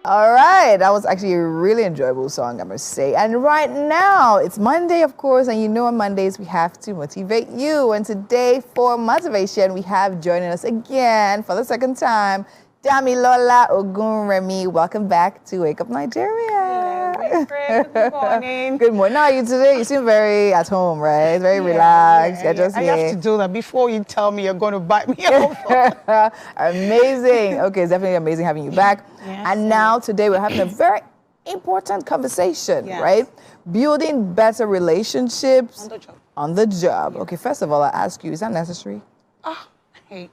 All right, that was actually a really enjoyable song, I must say. And right now, it's Monday, of course, and you know on Mondays we have to motivate you. And today, for motivation, we have joining us again for the second time, Damilola Ogunremi. Welcome back to Wake Up Nigeria. Hello, good morning. Good morning. How are you today? You seem very at home, right? Very relaxed. I have to do that before you tell me you're going to bite me over. Amazing. Okay, it's definitely amazing having you back. Yes, and now today we're having a very important conversation, right? Building better relationships On the job. On the job. Okay, first of all, I ask you, is that necessary? Hey,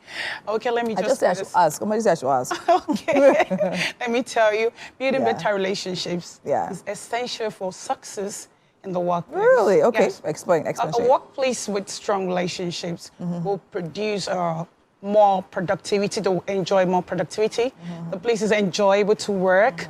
okay, let me I just said I should ask. Somebody said I should ask. Okay, let me tell you, building better relationships is essential for success in the workplace. Really? Okay, Yes. explain. A workplace with strong relationships will produce more productivity, to enjoy more productivity. The place is enjoyable to work,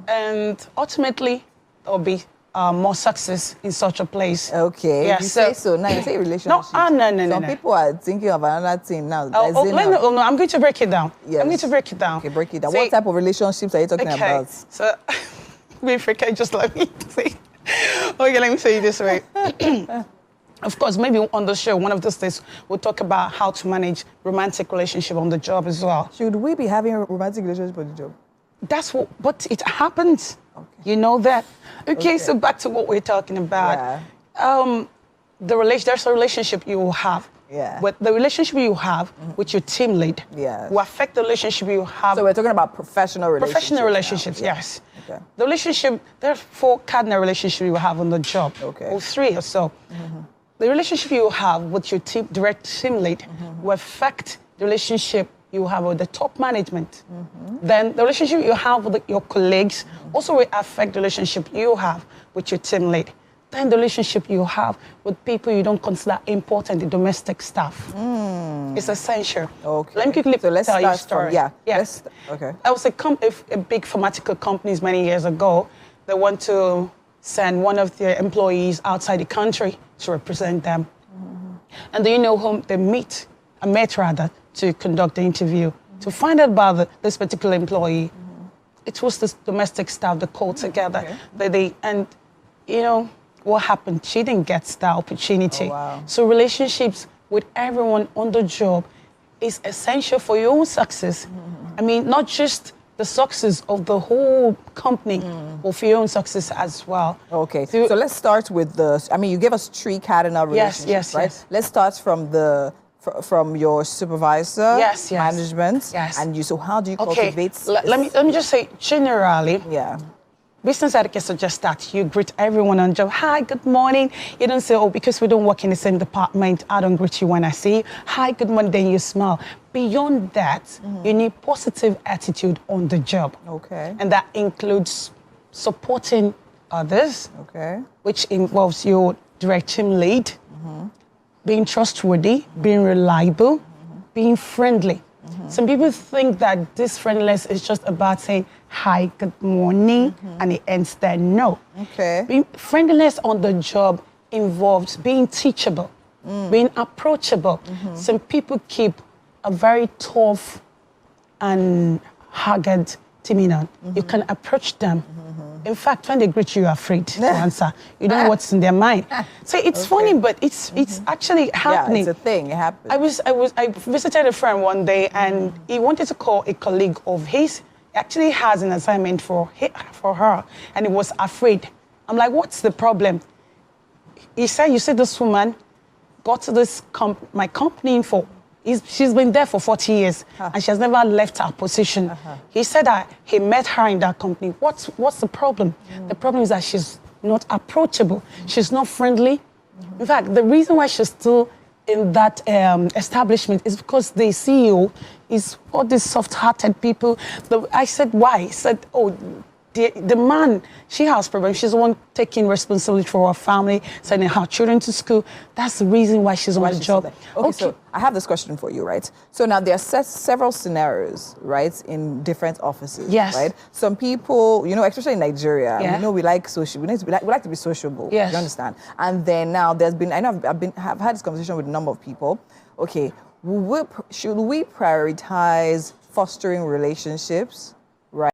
and ultimately, there will be more success in such a place. Okay, yeah, you say so. Now you say relationship. No. Some people are thinking of another thing now. No, I'm going to break it down. Yes. I'm going to break it down. Okay, break it down. What type of relationships are you talking about? So, if you can just let me say. Okay, let me say it this way. Of course, maybe on the show, one of those days, we'll talk about how to manage romantic relationship on the job as well. Should we be having a romantic relationship on the job? That's what it happens. Okay. You know that. Okay, so back to what we're talking about. There's a relationship you will have. But the relationship you have with your team lead will affect the relationship you have. So we're talking about professional relationships. Professional relationships, yes. Okay. The relationship, there are 4 cardinal relationships you will have on the job. Okay. Or 3 or so. The relationship you have with your direct team lead will affect the relationship you have with the top management. Then the relationship you have with your colleagues also will affect the relationship you have with your team lead. Then the relationship you have with people you don't consider important, the domestic staff. It's essential. Okay. Let me quickly tell you a story. Okay. I was a big pharmaceutical companies many years ago. They want to send one of their employees outside the country to represent them. And do you know whom they met rather, to conduct the interview, to find out about this particular employee? It was the domestic staff that called together. And you know what happened? She didn't get that opportunity. Oh, wow. So relationships with everyone on the job is essential for your own success. I mean, not just the success of the whole company, but for your own success as well. Okay, so let's start with you gave us 3 cardinal relationships, right? Yes. Let's start from your supervisor, management, and you. So how do you cultivate this? Let me just say, generally, business etiquette suggests that you greet everyone on job. Hi, good morning. You don't say, oh, because we don't work in the same department, I don't greet you when I see you. Hi, good morning, then you smile. Beyond that, you need positive attitude on the job. Okay. And that includes supporting others, which involves your direct team lead, being trustworthy, being reliable, being friendly. Some people think that this friendliness is just about saying, hi, good morning, and it ends there. No. Okay. Friendliness on the job involves being teachable, being approachable. Some people keep a very tough and haggard demeanor. You can approach them. In fact, when they greet you, you're afraid to answer. You don't know what's in their mind. So it's funny, but it's actually happening. Yeah, it's a thing. It happens. I visited a friend one day, and he wanted to call a colleague of his. He actually has an assignment for her, and he was afraid. I'm like, what's the problem? He said, you see, this woman got to my company she's been there for 40 years, and she has never left her position. He said that he met her in that company. What's the problem? The problem is that she's not approachable. She's not friendly. In fact, the reason why she's still in that establishment is because the CEO is all these soft-hearted people. I said, why? He said, oh, the man, she has problems. She's the one taking responsibility for her family, sending her children to school. That's the reason why she's on the job. Okay, so I have this question for you, right? So now there are several scenarios, right, in different offices, right? Some people, especially in Nigeria, we like social. We like to be sociable. Yes. You understand? And then now I've had this conversation with a number of people. Okay, should we prioritize fostering relationships